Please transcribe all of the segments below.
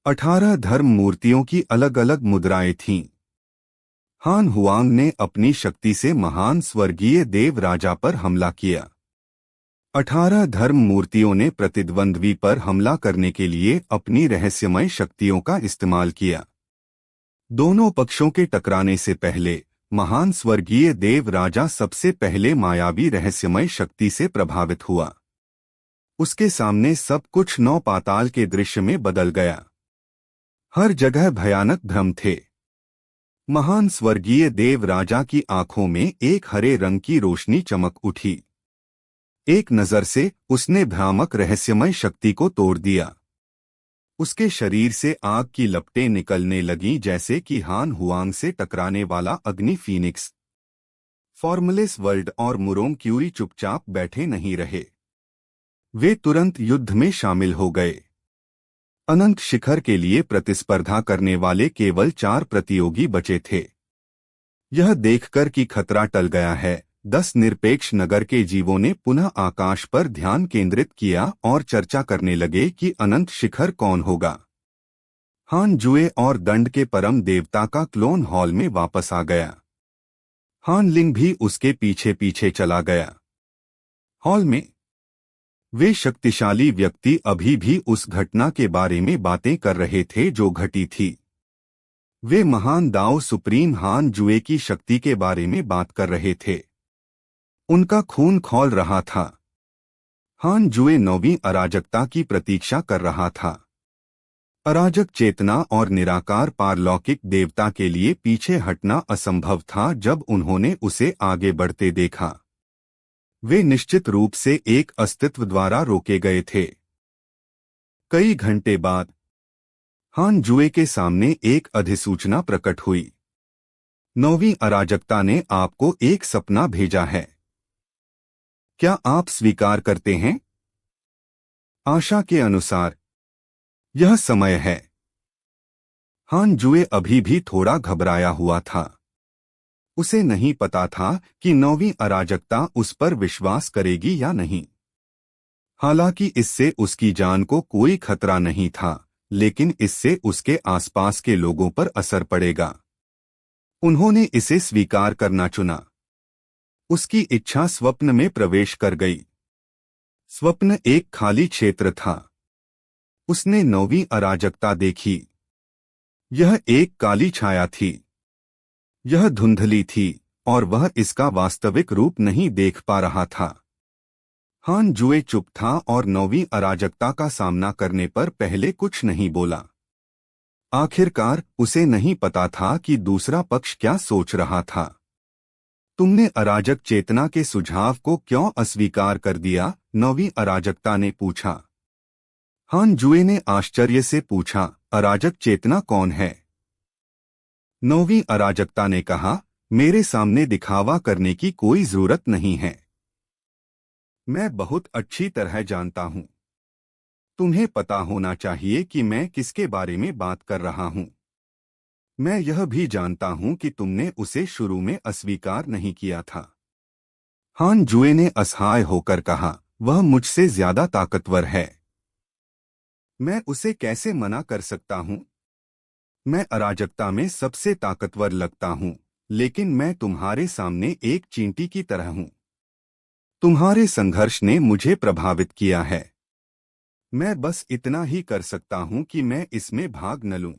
18 धर्म मूर्तियों की अलग अलग मुद्राएं थीं। हान हुआंग ने अपनी शक्ति से महान स्वर्गीय देव राजा पर हमला किया। 18 धर्म मूर्तियों ने प्रतिद्वंद्वी पर हमला करने के लिए अपनी रहस्यमय शक्तियों का इस्तेमाल किया। दोनों पक्षों के टकराने से पहले महान स्वर्गीय देव राजा सबसे पहले मायावी रहस्यमय शक्ति से प्रभावित हुआ। उसके सामने सब कुछ नौ पाताल के दृश्य में बदल गया। हर जगह भयानक भ्रम थे। महान स्वर्गीय देव राजा की आंखों में एक हरे रंग की रोशनी चमक उठी। एक नजर से उसने भ्रामक रहस्यमय शक्ति को तोड़ दिया। उसके शरीर से आग की लपटें निकलने लगीं, जैसे कि हान हुआंग से टकराने वाला अग्नि फीनिक्स। फॉर्मुलेस वर्ल्ड और मुरोंग क्यूरी चुपचाप बैठे नहीं रहे। वे तुरंत युद्ध में शामिल हो गए। अनंत शिखर के लिए प्रतिस्पर्धा करने वाले केवल 4 प्रतियोगी बचे थे। यह देखकर कि खतरा टल गया है, 10 निरपेक्ष नगर के जीवों ने पुनः आकाश पर ध्यान केंद्रित किया और चर्चा करने लगे कि अनंत शिखर कौन होगा। हान जुए और दंड के परम देवता का क्लोन हॉल में वापस आ गया। हान लिंग भी उसके पीछे पीछे चला गया। हॉल में वे शक्तिशाली व्यक्ति अभी भी उस घटना के बारे में बातें कर रहे थे जो घटी थी। वे महान दाओ सुप्रीम हान जुए की शक्ति के बारे में बात कर रहे थे। उनका खून खौल रहा था। हान जुए 9वीं अराजकता की प्रतीक्षा कर रहा था। अराजक चेतना और निराकार पारलौकिक देवता के लिए पीछे हटना असंभव था। जब उन्होंने उसे आगे बढ़ते देखा, वे निश्चित रूप से एक अस्तित्व द्वारा रोके गए थे। कई घंटे बाद हान जुए के सामने एक अधिसूचना प्रकट हुई। 9वीं अराजकता ने आपको एक सपना भेजा है। क्या आप स्वीकार करते हैं? आशा के अनुसार यह समय है। हान जुए अभी भी थोड़ा घबराया हुआ था। उसे नहीं पता था कि 9वीं अराजकता उस पर विश्वास करेगी या नहीं। हालांकि इससे उसकी जान को कोई खतरा नहीं था, लेकिन इससे उसके आसपास के लोगों पर असर पड़ेगा। उन्होंने इसे स्वीकार करना चुना। उसकी इच्छा स्वप्न में प्रवेश कर गई। स्वप्न एक खाली क्षेत्र था। उसने 9वीं अराजकता देखी। यह एक काली छाया थी। यह धुंधली थी और वह इसका वास्तविक रूप नहीं देख पा रहा था। हान जुए चुप था और 9वीं अराजकता का सामना करने पर पहले कुछ नहीं बोला। आखिरकार उसे नहीं पता था कि दूसरा पक्ष क्या सोच रहा था। तुमने अराजक चेतना के सुझाव को क्यों अस्वीकार कर दिया? 9वीं अराजकता ने पूछा। हान जुए ने आश्चर्य से पूछा, अराजक चेतना कौन है? 9वीं अराजकता ने कहा, मेरे सामने दिखावा करने की कोई जरूरत नहीं है। मैं बहुत अच्छी तरह जानता हूं। तुम्हें पता होना चाहिए कि मैं किसके बारे में बात कर रहा हूं। मैं यह भी जानता हूं कि तुमने उसे शुरू में अस्वीकार नहीं किया था। हान जुए ने असहाय होकर कहा, वह मुझसे ज्यादा ताकतवर है। मैं उसे कैसे मना कर सकता हूं? मैं अराजकता में सबसे ताकतवर लगता हूं, लेकिन मैं तुम्हारे सामने एक चींटी की तरह हूं। तुम्हारे संघर्ष ने मुझे प्रभावित किया है। मैं बस इतना ही कर सकता हूं कि मैं इसमें भाग न लूं।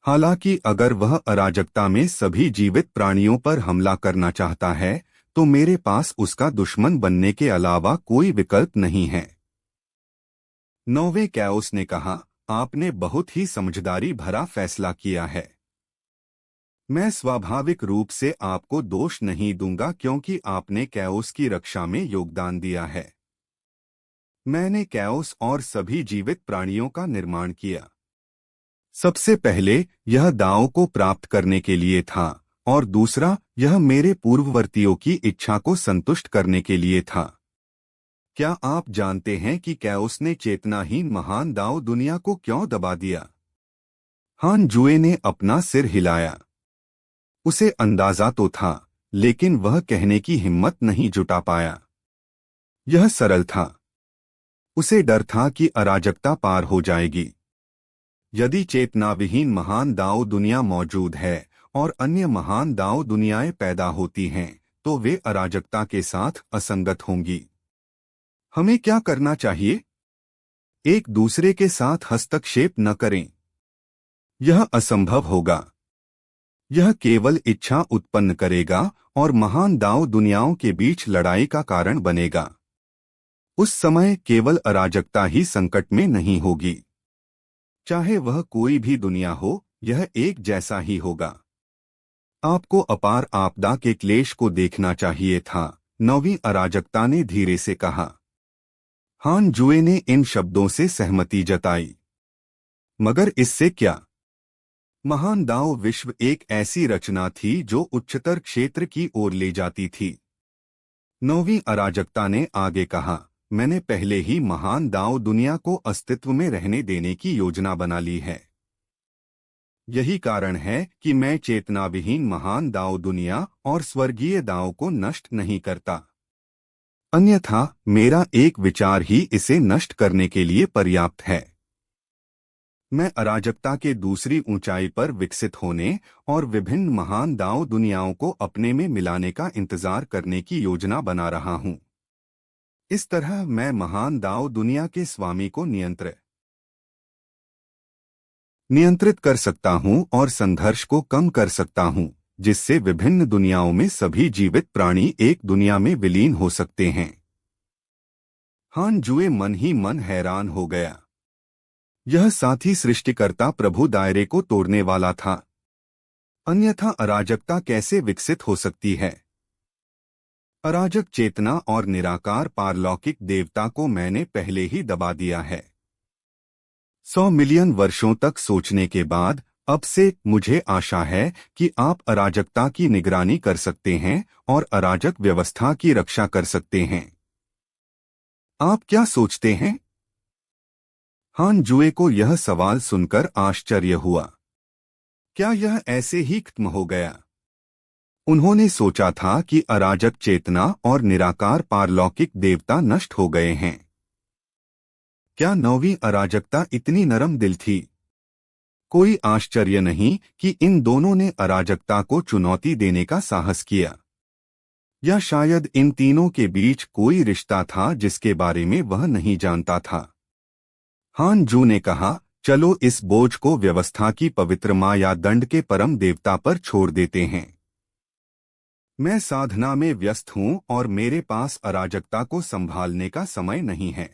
हालांकि अगर वह अराजकता में सभी जीवित प्राणियों पर हमला करना चाहता है, तो मेरे पास उसका दुश्मन बनने के अलावा कोई विकल्प नहीं है। 9वें कैओस ने कहा, आपने बहुत ही समझदारी भरा फैसला किया है। मैं स्वाभाविक रूप से आपको दोष नहीं दूंगा क्योंकि आपने कैओस की रक्षा में योगदान दिया है। मैंने कैओस और सभी जीवित प्राणियों का निर्माण किया। सबसे पहले यह दाओ को प्राप्त करने के लिए था और दूसरा यह मेरे पूर्ववर्तियों की इच्छा को संतुष्ट करने के लिए था। क्या आप जानते हैं कि कैओस ने चेतनाहीन महान दाओ दुनिया को क्यों दबा दिया? हान जुए ने अपना सिर हिलाया। उसे अंदाजा तो था, लेकिन वह कहने की हिम्मत नहीं जुटा पाया। यह सरल था। उसे डर था कि अराजकता पार हो जाएगी। यदि चेतनाविहीन महान दाओ दुनिया मौजूद है और अन्य महान दाओ दुनियाएं पैदा होती हैं, तो वे अराजकता के साथ असंगत होंगी। हमें क्या करना चाहिए? एक दूसरे के साथ हस्तक्षेप न करें। यह असंभव होगा। यह केवल इच्छा उत्पन्न करेगा और महान दाव दुनियाओं के बीच लड़ाई का कारण बनेगा। उस समय केवल अराजकता ही संकट में नहीं होगी। चाहे वह कोई भी दुनिया हो, यह एक जैसा ही होगा। आपको अपार आपदा के क्लेश को देखना चाहिए था, नौवीं अराजकता ने धीरे से कहा। हान जुए ने इन शब्दों से सहमति जताई। मगर इससे क्या? महान दाव विश्व एक ऐसी रचना थी जो उच्चतर क्षेत्र की ओर ले जाती थी। नौवीं अराजकता ने आगे कहा, मैंने पहले ही महान दाव दुनिया को अस्तित्व में रहने देने की योजना बना ली है। यही कारण है कि मैं चेतनाविहीन महान दाव दुनिया और स्वर्गीय दाव को नष्ट नहीं करता। अन्यथा मेरा एक विचार ही इसे नष्ट करने के लिए पर्याप्त है। मैं अराजकता के दूसरी ऊंचाई पर विकसित होने और विभिन्न महान दाव दुनियाओं को अपने में मिलाने का इंतजार करने की योजना बना रहा हूं। इस तरह मैं महान दाव दुनिया के स्वामी को नियंत्रित कर सकता हूं और संघर्ष को कम कर सकता हूं, जिससे विभिन्न दुनियाओं में सभी जीवित प्राणी एक दुनिया में विलीन हो सकते हैं। हान जुए मन ही मन हैरान हो गया। यह साथी सृष्टिकर्ता प्रभु दायरे को तोड़ने वाला था। अन्यथा अराजकता कैसे विकसित हो सकती है? अराजक चेतना और निराकार पारलौकिक देवता को मैंने पहले ही दबा दिया है। 100 मिलियन वर्षों तक सोचने के बाद अब से मुझे आशा है कि आप अराजकता की निगरानी कर सकते हैं और अराजक व्यवस्था की रक्षा कर सकते हैं। आप क्या सोचते हैं? हान जुए को यह सवाल सुनकर आश्चर्य हुआ। क्या यह ऐसे ही खत्म हो गया? उन्होंने सोचा था कि अराजक चेतना और निराकार पारलौकिक देवता नष्ट हो गए हैं। क्या नौवीं अराजकता इतनी नरम दिल थी? कोई आश्चर्य नहीं कि इन दोनों ने अराजकता को चुनौती देने का साहस किया। या शायद इन तीनों के बीच कोई रिश्ता था जिसके बारे में वह नहीं जानता था। हान जू ने कहा, चलो इस बोझ को व्यवस्था की पवित्र मां या दंड के परम देवता पर छोड़ देते हैं। मैं साधना में व्यस्त हूं और मेरे पास अराजकता को संभालने का समय नहीं है।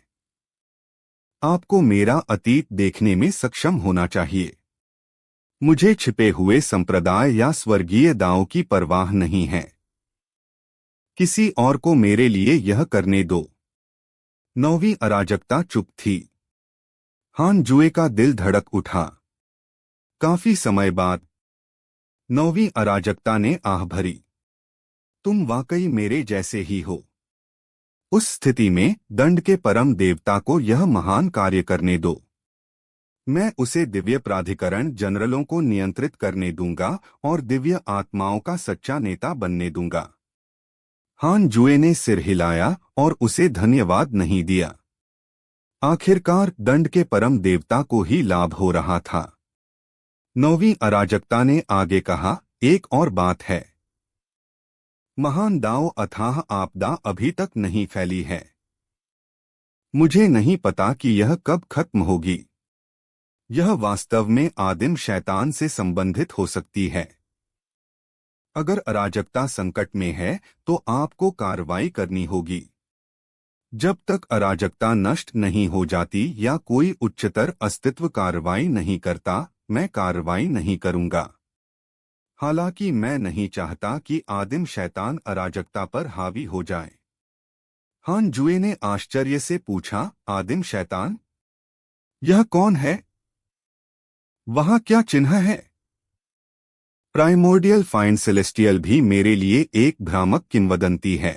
आपको मेरा अतीत देखने में सक्षम होना चाहिए। मुझे छिपे हुए संप्रदाय या स्वर्गीय दांव की परवाह नहीं है। किसी और को मेरे लिए यह करने दो। नौवीं अराजकता चुप थी। हान जुए का दिल धड़क उठा। काफी समय बाद नौवीं अराजकता ने आह भरी, तुम वाकई मेरे जैसे ही हो। उस स्थिति में दंड के परम देवता को यह महान कार्य करने दो। मैं उसे दिव्य प्राधिकरण जनरलों को नियंत्रित करने दूंगा और दिव्य आत्माओं का सच्चा नेता बनने दूंगा। हान जुए ने सिर हिलाया और उसे धन्यवाद नहीं दिया। आखिरकार दंड के परम देवता को ही लाभ हो रहा था। नौवीं अराजकता ने आगे कहा, एक और बात है। महान दाव अथाह आपदा अभी तक नहीं फैली है। मुझे नहीं पता कि यह कब खत्म होगी। यह वास्तव में आदिम शैतान से संबंधित हो सकती है। अगर अराजकता संकट में है तो आपको कार्रवाई करनी होगी। जब तक अराजकता नष्ट नहीं हो जाती या कोई उच्चतर अस्तित्व कार्रवाई नहीं करता, मैं कार्रवाई नहीं करूंगा। हालांकि मैं नहीं चाहता कि आदिम शैतान अराजकता पर हावी हो जाए। हान जुए ने आश्चर्य से पूछा, आदिम शैतान? यह कौन है? वहां क्या चिन्ह है? प्राइमोर्डियल फाइंड सेलेस्टियल भी मेरे लिए एक भ्रामक किंवदंती है।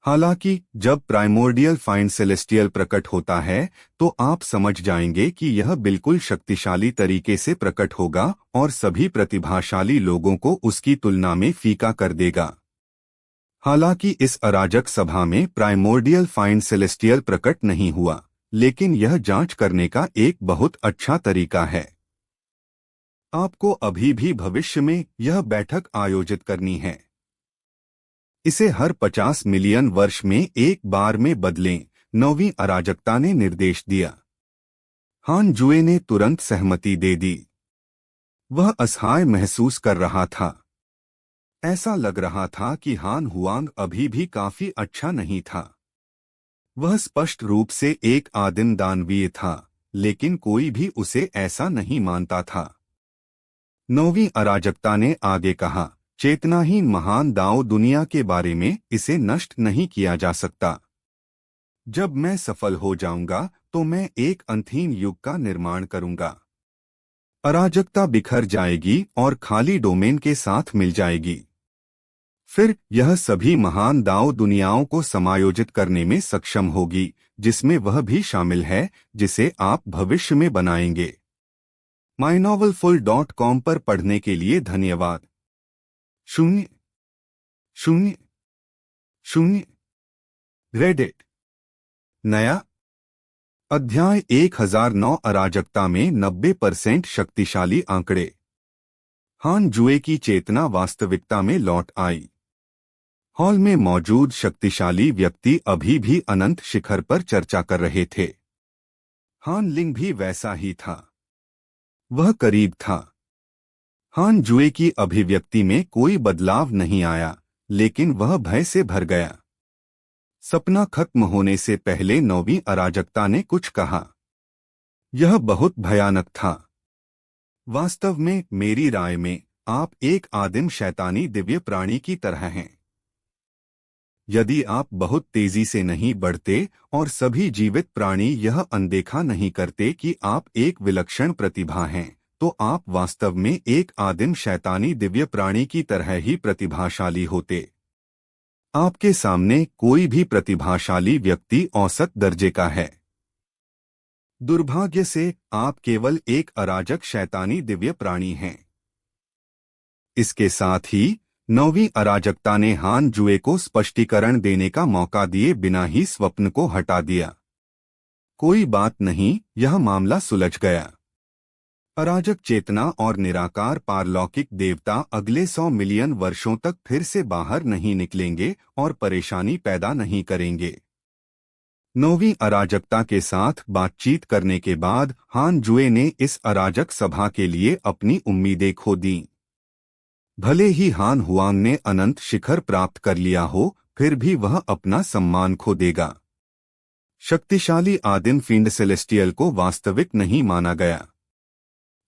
हालांकि जब प्राइमोर्डियल फाइंड सेलेस्टियल प्रकट होता है तो आप समझ जाएंगे कि यह बिल्कुल शक्तिशाली तरीके से प्रकट होगा और सभी प्रतिभाशाली लोगों को उसकी तुलना में फीका कर देगा। हालांकि इस अराजक सभा में प्राइमोर्डियल फाइंड सेलेस्टियल प्रकट नहीं हुआ, लेकिन यह जांच करने का एक बहुत अच्छा तरीका है। आपको अभी भी भविष्य में यह बैठक आयोजित करनी है। इसे हर 50 मिलियन वर्ष में एक बार में बदलें, 9वीं अराजकता ने निर्देश दिया। हान जुए ने तुरंत सहमति दे दी। वह असहाय महसूस कर रहा था। ऐसा लग रहा था कि हान हुआंग अभी भी काफी अच्छा नहीं था। वह स्पष्ट रूप से एक आदिम दानवीय था, लेकिन कोई भी उसे ऐसा नहीं मानता था। 9वीं अराजकता ने आगे कहा, चेतनाहीन महान दाओ दुनिया के बारे में, इसे नष्ट नहीं किया जा सकता। जब मैं सफल हो जाऊंगा तो मैं एक अंतहीन युग का निर्माण करूंगा। अराजकता बिखर जाएगी और खाली डोमेन के साथ मिल जाएगी। फिर यह सभी महान दाओ दुनियाओं को समायोजित करने में सक्षम होगी, जिसमें वह भी शामिल है जिसे आप भविष्य में बनाएंगे। mynovelfull.com पर पढ़ने के लिए धन्यवाद। 000 रेडिट। नया अध्याय 1009 अराजकता में 90% शक्तिशाली आंकड़े। हान जुए की चेतना वास्तविकता में लौट आई। हॉल में मौजूद शक्तिशाली व्यक्ति अभी भी अनंत शिखर पर चर्चा कर रहे थे। हान लिंग भी वैसा ही था। वह करीब था। हान जुए की अभिव्यक्ति में कोई बदलाव नहीं आया, लेकिन वह भय से भर गया। सपना खत्म होने से पहले 9वीं अराजकता ने कुछ कहा। यह बहुत भयानक था। वास्तव में, मेरी राय में, आप एक आदिम शैतानी दिव्य प्राणी की तरह हैं। यदि आप बहुत तेजी से नहीं बढ़ते और सभी जीवित प्राणी यह अनदेखा नहीं करते कि आप एक विलक्षण प्रतिभा हैं, तो आप वास्तव में एक आदिम शैतानी दिव्य प्राणी की तरह ही प्रतिभाशाली होते। आपके सामने कोई भी प्रतिभाशाली व्यक्ति औसत दर्जे का है। दुर्भाग्य से आप केवल एक अराजक शैतानी दिव्य प्राणी हैं। इसके साथ ही 9वीं अराजकता ने हान जुए को स्पष्टीकरण देने का मौका दिए बिना ही स्वप्न को हटा दिया। कोई बात नहीं, यह मामला सुलझ गया। अराजक चेतना और निराकार पारलौकिक देवता अगले 100 मिलियन वर्षों तक फिर से बाहर नहीं निकलेंगे और परेशानी पैदा नहीं करेंगे। 9वीं अराजकता के साथ बातचीत करने के बाद हान जुए ने इस अराजक सभा के लिए अपनी उम्मीदें खो दीं। भले ही हान हुआंग ने अनंत शिखर प्राप्त कर लिया हो, फिर भी वह अपना सम्मान खो देगा। शक्तिशाली आदिम फिंड सेलेस्टियल को वास्तविक नहीं माना गया।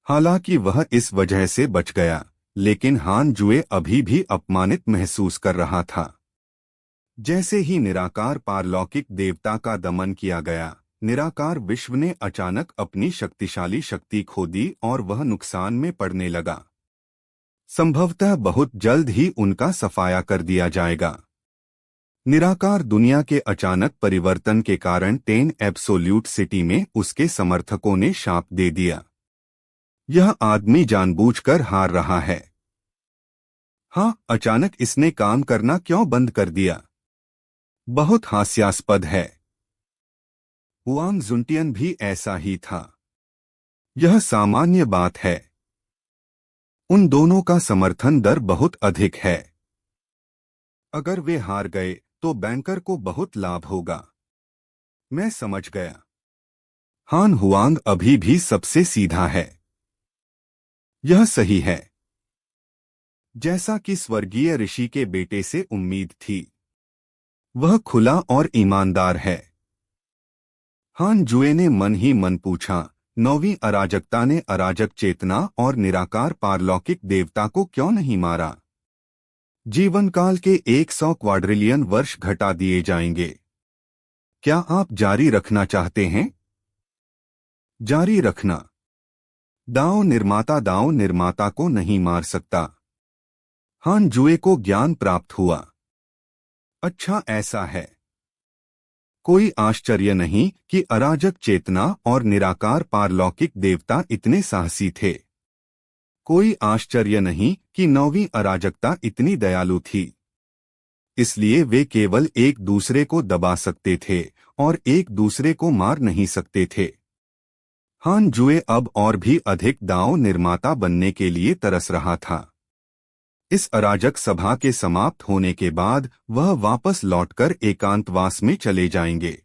हालांकि वह इस वजह से बच गया, लेकिन हान जुए अभी भी अपमानित महसूस कर रहा था। जैसे ही निराकार पारलौकिक देवता का दमन किया गया, निराकार विश्व ने अचानक अपनी शक्तिशाली शक्ति खो दी और वह नुकसान में पड़ने लगा। संभवतः बहुत जल्द ही उनका सफाया कर दिया जाएगा। निराकार दुनिया के अचानक परिवर्तन के कारण 10 एब्सोल्यूट सिटी में उसके समर्थकों ने शाप दे दिया। यह आदमी जानबूझकर हार रहा है। हाँ, अचानक इसने काम करना क्यों बंद कर दिया? बहुत हास्यास्पद है। हुआंग जुंटियन भी ऐसा ही था। यह सामान्य बात है। उन दोनों का समर्थन दर बहुत अधिक है। अगर वे हार गए तो बैंकर को बहुत लाभ होगा। मैं समझ गया। हान हुआंग अभी भी सबसे सीधा है। यह सही है, जैसा कि स्वर्गीय ऋषि के बेटे से उम्मीद थी। वह खुला और ईमानदार है। हान जुए ने मन ही मन पूछा, 9वीं अराजकता ने अराजक चेतना और निराकार पारलौकिक देवता को क्यों नहीं मारा? जीवनकाल के 100 क्वाड्रिलियन वर्ष घटा दिए जाएंगे। क्या आप जारी रखना चाहते हैं? जारी रखना। दांव निर्माता को नहीं मार सकता। हान जुए को ज्ञान प्राप्त हुआ। अच्छा, ऐसा है। कोई आश्चर्य नहीं कि अराजक चेतना और निराकार पारलौकिक देवता इतने साहसी थे। कोई आश्चर्य नहीं कि 9वीं अराजकता इतनी दयालु थी। इसलिए वे केवल एक दूसरे को दबा सकते थे और एक दूसरे को मार नहीं सकते थे। हान जुए अब और भी अधिक दांव निर्माता बनने के लिए तरस रहा था। इस अराजक सभा के समाप्त होने के बाद वह वापस लौटकर एकांतवास में चले जाएंगे।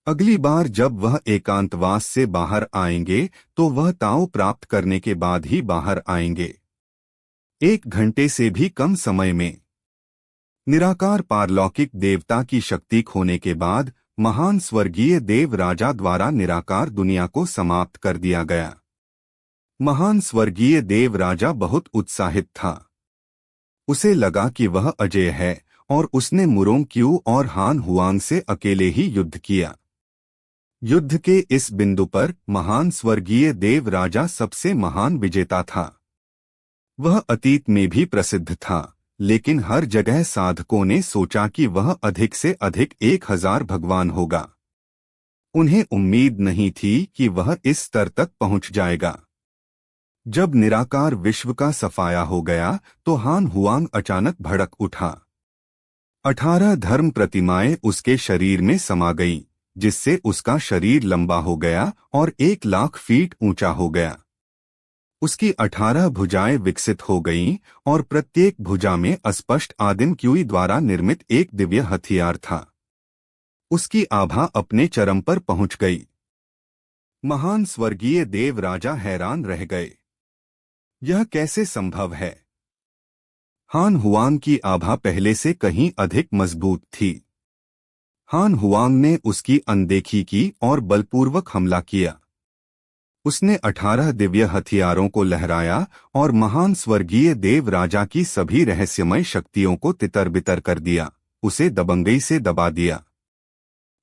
अगली बार जब वह एकांतवास से बाहर आएंगे तो वह ताव प्राप्त करने के बाद ही बाहर आएंगे। 1 घंटे से भी कम समय में निराकार पारलौकिक देवता की शक्ति खोने के बाद महान स्वर्गीय देव राजा द्वारा निराकार दुनिया को समाप्त कर दिया गया। महान स्वर्गीय देव राजा बहुत उत्साहित था। उसे लगा कि वह अजय है और उसने मुरोंग क्यू और हान हुआंग से अकेले ही युद्ध किया। युद्ध के इस बिंदु पर महान स्वर्गीय देव राजा सबसे महान विजेता था। वह अतीत में भी प्रसिद्ध था, लेकिन हर जगह साधकों ने सोचा कि वह अधिक से अधिक 1000 भगवान होगा। उन्हें उम्मीद नहीं थी कि वह इस स्तर तक पहुंच जाएगा। जब निराकार विश्व का सफाया हो गया तो हान हुआंग अचानक भड़क उठा। 18 धर्म प्रतिमाएं उसके शरीर में समा गईं, जिससे उसका शरीर लंबा हो गया और 1,00,000 फीट ऊंचा हो गया। उसकी 18 भुजाएं विकसित हो गईं और प्रत्येक भुजा में अस्पष्ट आदिम क्यूई द्वारा निर्मित एक दिव्य हथियार था। उसकी आभा अपने चरम पर पहुंच गई। महान स्वर्गीय देव राजा हैरान रह गए। यह कैसे संभव है? हान हुआंग की आभा पहले से कहीं अधिक मजबूत थी। हान हुआंग ने उसकी अनदेखी की और बलपूर्वक हमला किया। उसने 18 दिव्य हथियारों को लहराया और महान स्वर्गीय देव राजा की सभी रहस्यमय शक्तियों को तितर-बितर कर दिया, उसे दबंगई से दबा दिया।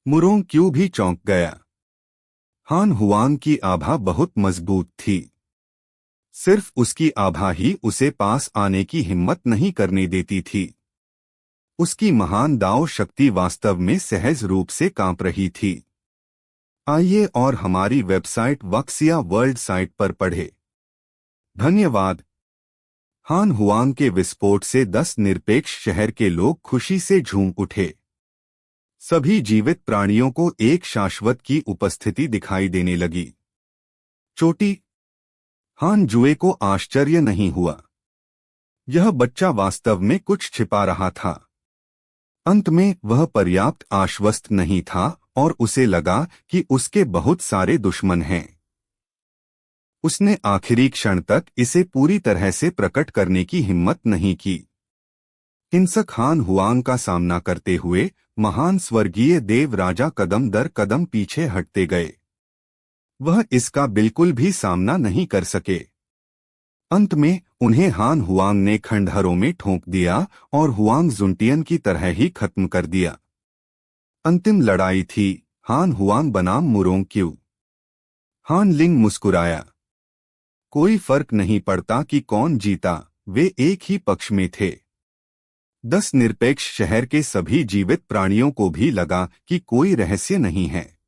मुरोंग क्यू भी चौंक गया। हान हुआंग की आभा बहुत मजबूत थी। सिर्फ उसकी आभा ही उसे पास आने की हिम्मत नहीं करने देती थी। उसकी महान दाव शक्ति वास्तव में सहज रूप से कांप रही थी। आइए और हमारी वेबसाइट वक्सिया वर्ल्ड साइट पर पढ़ें। धन्यवाद। हान हुआंग के विस्फोट से 10 निरपेक्ष शहर के लोग खुशी से झूम उठे। सभी जीवित प्राणियों को एक शाश्वत की उपस्थिति दिखाई देने लगी। चोटी। हान जुए को आश्चर्य नहीं हुआ। यह बच्चा वास्तव में कुछ छिपा रहा था। अंत में वह पर्याप्त आश्वस्त नहीं था और उसे लगा कि उसके बहुत सारे दुश्मन हैं। उसने आखिरी क्षण तक इसे पूरी तरह से प्रकट करने की हिम्मत नहीं की। हिंसक हान हुआंग का सामना करते हुए महान स्वर्गीय देव राजा कदम दर कदम पीछे हटते गए। वह इसका बिल्कुल भी सामना नहीं कर सके। अंत में उन्हें हान हुआंग ने खंडहरों में ठोंक दिया और हुआंग जुंटियन की तरह ही खत्म कर दिया। अंतिम लड़ाई थी हान हुआंग बनाम मुरोंग क्यू। हान लिंग मुस्कुराया। कोई फर्क नहीं पड़ता कि कौन जीता, वे एक ही पक्ष में थे। 10 निरपेक्ष शहर के सभी जीवित प्राणियों को भी लगा कि कोई रहस्य नहीं है।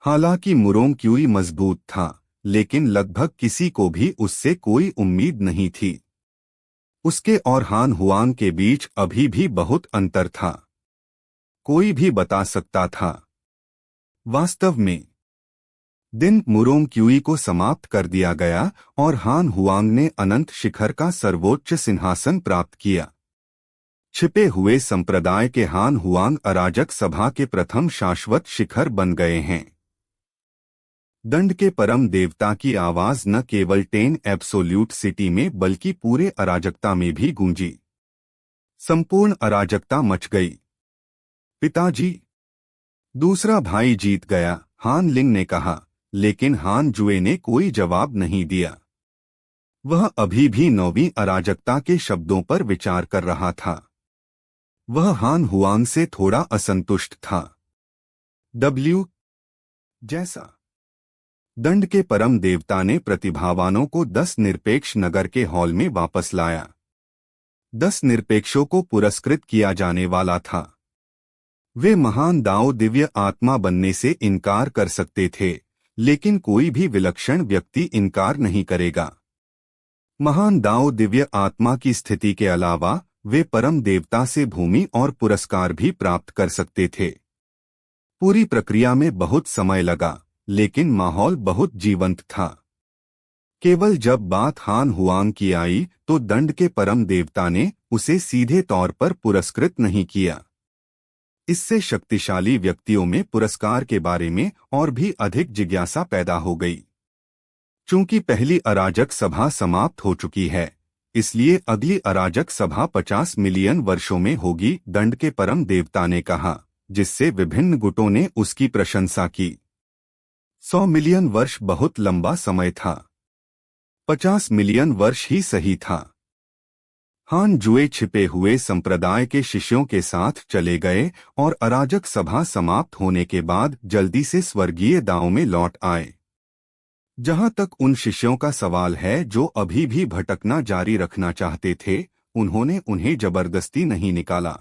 हालांकि मुरोंग क्यूई मजबूत था, लेकिन लगभग किसी को भी उससे कोई उम्मीद नहीं थी। उसके और हान हुआंग के बीच अभी भी बहुत अंतर था। कोई भी बता सकता था। वास्तव में दिन मुरोंग क्यूई को समाप्त कर दिया गया और हान हुआंग ने अनंत शिखर का सर्वोच्च सिंहासन प्राप्त किया। छिपे हुए संप्रदाय के हान हुआंग अराजक सभा के प्रथम शाश्वत शिखर बन गए हैं। दंड के परम देवता की आवाज न केवल 10 एब्सोल्यूट सिटी में बल्कि पूरे अराजकता में भी गूंजी। संपूर्ण अराजकता मच गई। पिताजी। दूसरा भाई जीत गया, हान लिंग ने कहा, लेकिन हान जुए ने कोई जवाब नहीं दिया। वह अभी भी 9वीं अराजकता के शब्दों पर विचार कर रहा था। वह हान हुआंग से थोड़ा असंतुष्ट था। डब्ल्यू जैसा दंड के परम देवता ने प्रतिभावानों को 10 निरपेक्ष नगर के हॉल में वापस लाया। 10 निरपेक्षों को पुरस्कृत किया जाने वाला था। वे महान दाओ दिव्य आत्मा बनने से इनकार कर सकते थे, लेकिन कोई भी विलक्षण व्यक्ति इनकार नहीं करेगा। महान दाओ दिव्य आत्मा की स्थिति के अलावा वे परम देवता से भूमि और पुरस्कार भी प्राप्त कर सकते थे। पूरी प्रक्रिया में बहुत समय लगा, लेकिन माहौल बहुत जीवंत था। केवल जब बात हान हुआंग की आई तो दंड के परम देवता ने उसे सीधे तौर पर पुरस्कृत नहीं किया। इससे शक्तिशाली व्यक्तियों में पुरस्कार के बारे में और भी अधिक जिज्ञासा पैदा हो गई। चूंकि पहली अराजक सभा समाप्त हो चुकी है, इसलिए अगली अराजक सभा 50 मिलियन वर्षों में होगी, दंड के परम देवता ने कहा, जिससे विभिन्न गुटों ने उसकी प्रशंसा की। 100 मिलियन वर्ष बहुत लंबा समय था। 50 मिलियन वर्ष ही सही था। हान जुए छिपे हुए संप्रदाय के शिष्यों के साथ चले गए और अराजक सभा समाप्त होने के बाद जल्दी से स्वर्गीय दाओ में लौट आए। जहां तक उन शिष्यों का सवाल है जो अभी भी भटकना जारी रखना चाहते थे, उन्होंने उन्हें जबरदस्ती नहीं निकाला।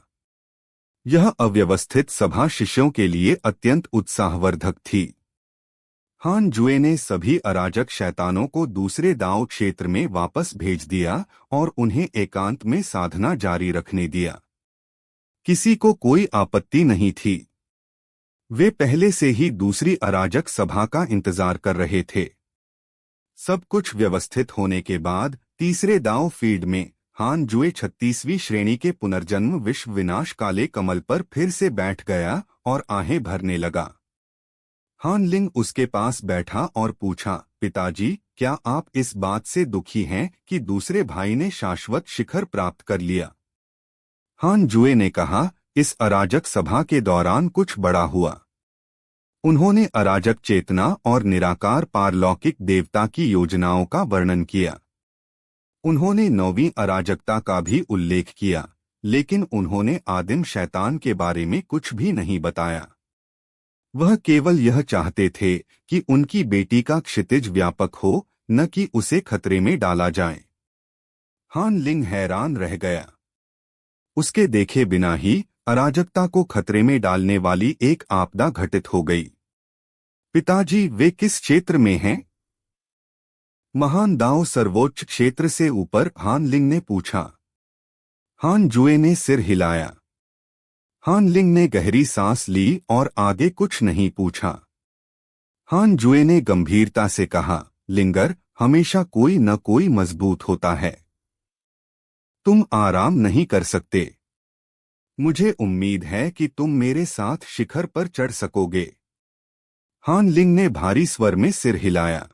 यह अव्यवस्थित सभा शिष्यों के लिए अत्यंत उत्साहवर्धक थी। हान जुए ने सभी अराजक शैतानों को दूसरे दाओ क्षेत्र में वापस भेज दिया और उन्हें एकांत में साधना जारी रखने दिया। किसी को कोई आपत्ति नहीं थी। वे पहले से ही दूसरी अराजक सभा का इंतजार कर रहे थे। सब कुछ व्यवस्थित होने के बाद तीसरे दाओ फील्ड में हान जुए 36वीं श्रेणी के पुनर्जन्म विश्व विनाश काले कमल पर फिर से बैठ गया और आहें भरने लगा। हान लिंग उसके पास बैठा और पूछा, पिताजी, क्या आप इस बात से दुखी हैं कि दूसरे भाई ने शाश्वत शिखर प्राप्त कर लिया? हान जुए ने कहा, इस अराजक सभा के दौरान कुछ बड़ा हुआ। उन्होंने अराजक चेतना और निराकार पारलौकिक देवता की योजनाओं का वर्णन किया। उन्होंने 9वीं अराजकता का भी उल्लेख किया, लेकिन उन्होंने आदिम शैतान के बारे में कुछ भी नहीं बताया। वह केवल यह चाहते थे कि उनकी बेटी का क्षितिज व्यापक हो, न कि उसे खतरे में डाला जाए। हान लिंग हैरान रह गया। उसके देखे बिना ही अराजकता को खतरे में डालने वाली एक आपदा घटित हो गई। पिताजी, वे किस क्षेत्र में हैं? महान दाओ सर्वोच्च क्षेत्र से ऊपर, हान लिंग ने पूछा। हान जुए ने सिर हिलाया। हान लिंग ने गहरी सांस ली और आगे कुछ नहीं पूछा। हान जुए ने गंभीरता से कहा, लिंगर, हमेशा कोई न कोई मजबूत होता है। तुम आराम नहीं कर सकते। मुझे उम्मीद है कि तुम मेरे साथ शिखर पर चढ़ सकोगे। हान लिंग ने भारी स्वर में सिर हिलाया।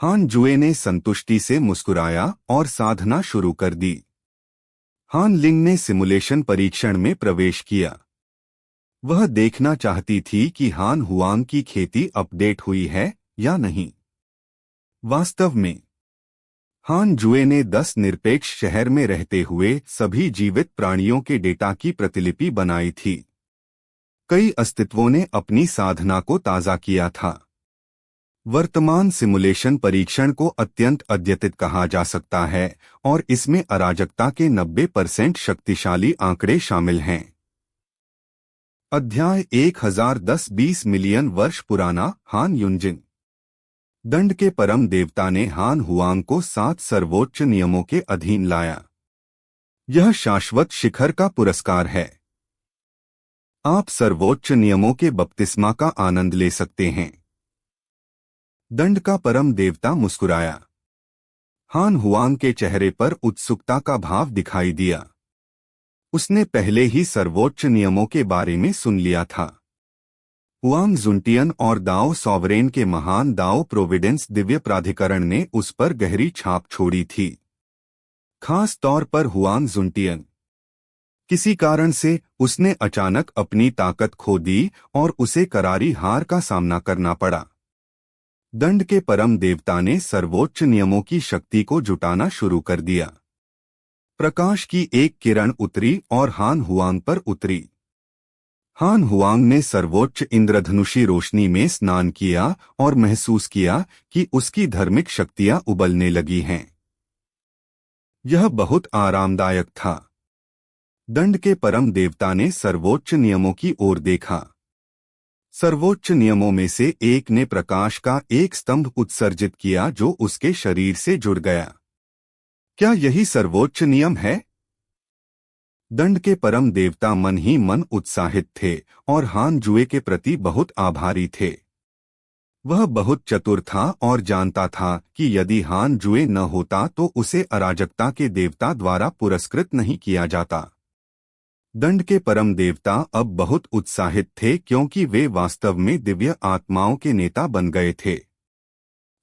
हान जुए ने संतुष्टि से मुस्कुराया और साधना शुरू कर दी। हान लिंग ने सिमुलेशन परीक्षण में प्रवेश किया। वह देखना चाहती थी कि हान हुआंग की खेती अपडेट हुई है या नहीं। वास्तव में हान जुए ने 10 निरपेक्ष शहर में रहते हुए सभी जीवित प्राणियों के डेटा की प्रतिलिपि बनाई थी। कई अस्तित्वों ने अपनी साधना को ताज़ा किया था। वर्तमान सिमुलेशन परीक्षण को अत्यंत अद्यतित कहा जा सकता है और इसमें अराजकता के 90% शक्तिशाली आंकड़े शामिल हैं। अध्याय 1010 मिलियन वर्ष पुराना, हान युनजिन। दंड के परम देवता ने हान हुआंग को 7 सर्वोच्च नियमों के अधीन लाया। यह शाश्वत शिखर का पुरस्कार है। आप सर्वोच्च नियमों के बपतिस्मा का आनंद ले सकते हैं। दंड का परम देवता मुस्कुराया। हान हुआंग के चेहरे पर उत्सुकता का भाव दिखाई दिया। उसने पहले ही सर्वोच्च नियमों के बारे में सुन लिया था। हुआंग जुनटियन और दाओ सॉवरेन के महान दाओ प्रोविडेंस दिव्य प्राधिकरण ने उस पर गहरी छाप छोड़ी थी। खास तौर पर हुआंग जुनटियन। किसी कारण से उसने अचानक अपनी ताकत खो दी और उसे करारी हार का सामना करना पड़ा। दंड के परम देवता ने सर्वोच्च नियमों की शक्ति को जुटाना शुरू कर दिया। प्रकाश की एक किरण उतरी और हान हुआंग पर उतरी। हान हुआंग ने सर्वोच्च इंद्रधनुषी रोशनी में स्नान किया और महसूस किया कि उसकी धार्मिक शक्तियां उबलने लगी हैं। यह बहुत आरामदायक था। दंड के परम देवता ने सर्वोच्च नियमों की ओर देखा। सर्वोच्च नियमों में से एक ने प्रकाश का एक स्तंभ उत्सर्जित किया जो उसके शरीर से जुड़ गया। क्या यही सर्वोच्च नियम है? दंड के परम देवता मन ही मन उत्साहित थे और हान जुए के प्रति बहुत आभारी थे। वह बहुत चतुर था और जानता था कि यदि हान जुए न होता तो उसे अराजकता के देवता द्वारा पुरस्कृत नहीं किया जाता। दंड के परम देवता अब बहुत उत्साहित थे क्योंकि वे वास्तव में दिव्य आत्माओं के नेता बन गए थे।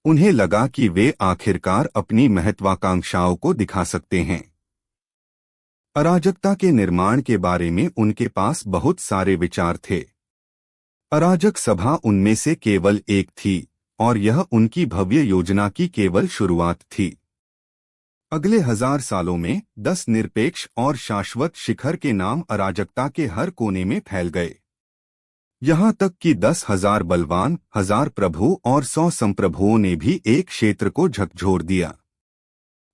उन्हें लगा कि वे आखिरकार अपनी महत्वाकांक्षाओं को दिखा सकते हैं। अराजकता के निर्माण के बारे में उनके पास बहुत सारे विचार थे। अराजक सभा उनमें से केवल एक थी और यह उनकी भव्य योजना की केवल शुरुआत थी। अगले 1000 सालों में 10 निरपेक्ष और शाश्वत शिखर के नाम अराजकता के हर कोने में फैल गए। यहाँ तक कि 10,000 बलवान, 1000 प्रभु और 100 संप्रभुओं ने भी एक क्षेत्र को झकझोर दिया।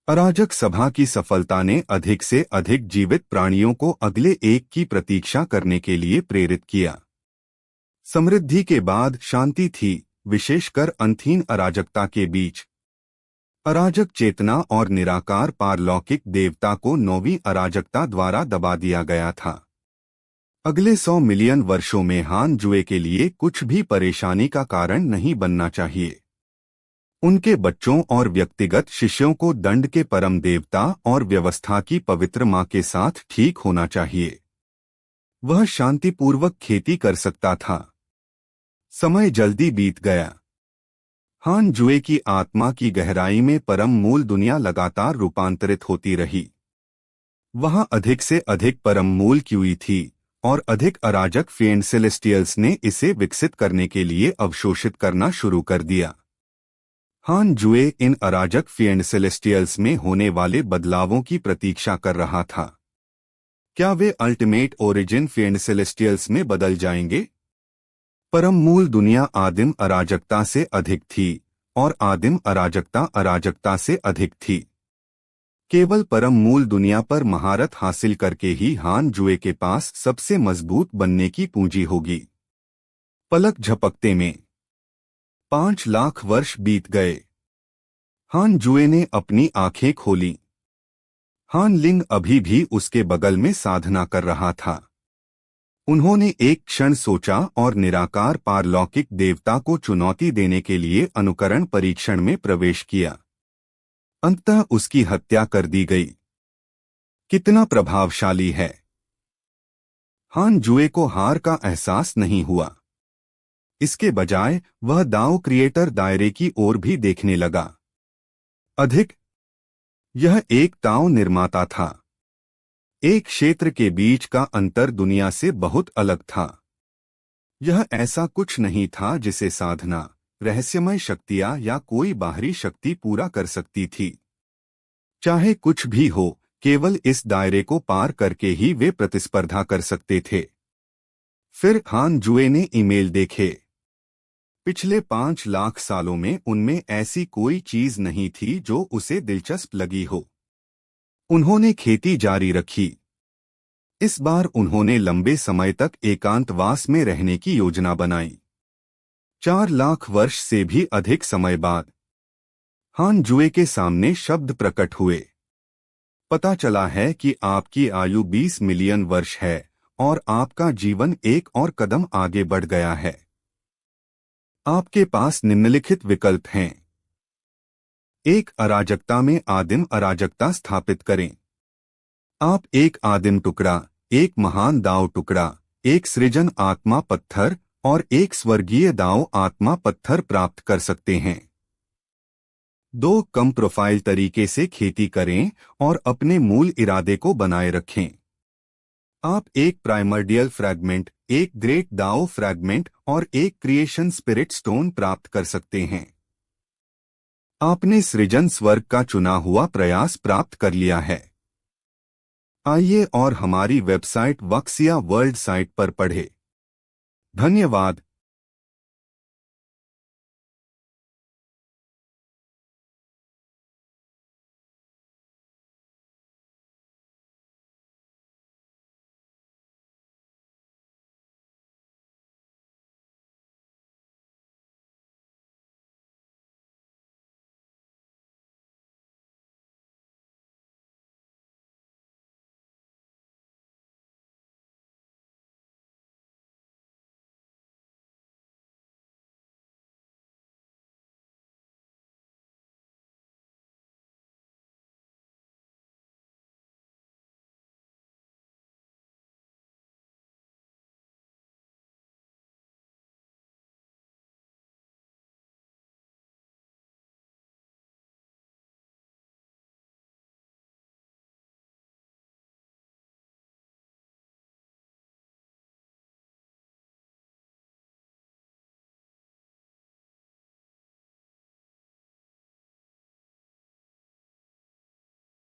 अराजक सभा की सफलता ने अधिक से अधिक जीवित प्राणियों को अगले एक की प्रतीक्षा करने के लिए प्रेरित किया। समृद्धि के बाद शांति थी, विशेषकर अंतहीन अराजकता के बीच। अराजक चेतना और निराकार पारलौकिक देवता को 9वीं अराजकता द्वारा दबा दिया गया था। अगले 100 मिलियन वर्षों में हान जुए के लिए कुछ भी परेशानी का कारण नहीं बनना चाहिए। उनके बच्चों और व्यक्तिगत शिष्यों को दंड के परम देवता और व्यवस्था की पवित्र मां के साथ ठीक होना चाहिए। वह शांतिपूर्वक खेती कर सकता था। समय जल्दी बीत गया। हान जुए की आत्मा की गहराई में परम मूल दुनिया लगातार रूपांतरित होती रही। वहां अधिक से अधिक परम मूल क्यूई थी और अधिक अराजक फेंड सेलेस्टियल्स ने इसे विकसित करने के लिए अवशोषित करना शुरू कर दिया। हान जुए इन अराजक फेंड सेलेस्टियल्स में होने वाले बदलावों की प्रतीक्षा कर रहा था। क्या वे अल्टीमेट ओरिजिन फेंड सेलेस्टियल्स में बदल जाएंगे? परम मूल दुनिया आदिम अराजकता से अधिक थी और आदिम अराजकता अराजकता से अधिक थी। केवल परम मूल दुनिया पर महारत हासिल करके ही हान जुए के पास सबसे मजबूत बनने की पूंजी होगी। पलक झपकते में 5 लाख वर्ष बीत गए। हान जुए ने अपनी आंखें खोली। हान लिंग अभी भी उसके बगल में साधना कर रहा था। उन्होंने एक क्षण सोचा और निराकार पारलौकिक देवता को चुनौती देने के लिए अनुकरण परीक्षण में प्रवेश किया। अंततः उसकी हत्या कर दी गई। कितना प्रभावशाली है! हान जुए को हार का एहसास नहीं हुआ। इसके बजाय वह दाओ क्रिएटर दायरे की ओर भी देखने लगा। अधिक। यह एक ताओ निर्माता था। एक क्षेत्र के बीच का अंतर दुनिया से बहुत अलग था। यह ऐसा कुछ नहीं था जिसे साधना, रहस्यमय शक्तियां या कोई बाहरी शक्ति पूरा कर सकती थी। चाहे कुछ भी हो, केवल इस दायरे को पार करके ही वे प्रतिस्पर्धा कर सकते थे। फिर हान जुए ने ईमेल देखे। पिछले 5 लाख सालों में उनमें ऐसी कोई चीज नहीं थी जो उसे दिलचस्प लगी हो। उन्होंने खेती जारी रखी। इस बार उन्होंने लंबे समय तक एकांतवास में रहने की योजना बनाई। 4 लाख वर्ष से भी अधिक समय बाद हान जुए के सामने शब्द प्रकट हुए। पता चला है कि आपकी आयु 20 मिलियन वर्ष है और आपका जीवन एक और कदम आगे बढ़ गया है। आपके पास निम्नलिखित विकल्प हैं। 1. अराजकता में आदिम अराजकता स्थापित करें। आप एक आदिम टुकड़ा, एक महान दाव टुकड़ा, एक सृजन आत्मा पत्थर और एक स्वर्गीय दाव आत्मा पत्थर प्राप्त कर सकते हैं। 2. कम प्रोफाइल तरीके से खेती करें और अपने मूल इरादे को बनाए रखें। आप एक प्राइमर्डियल फ्रैगमेंट, एक ग्रेट दाओ फ्रैगमेंट और एक क्रिएशन स्पिरिट स्टोन प्राप्त कर सकते हैं। आपने सृजन स्वर्ग का चुना हुआ प्रयास प्राप्त कर लिया है। आइए और हमारी वेबसाइट वक्सिया वर्ल्ड साइट पर पढ़ें। धन्यवाद।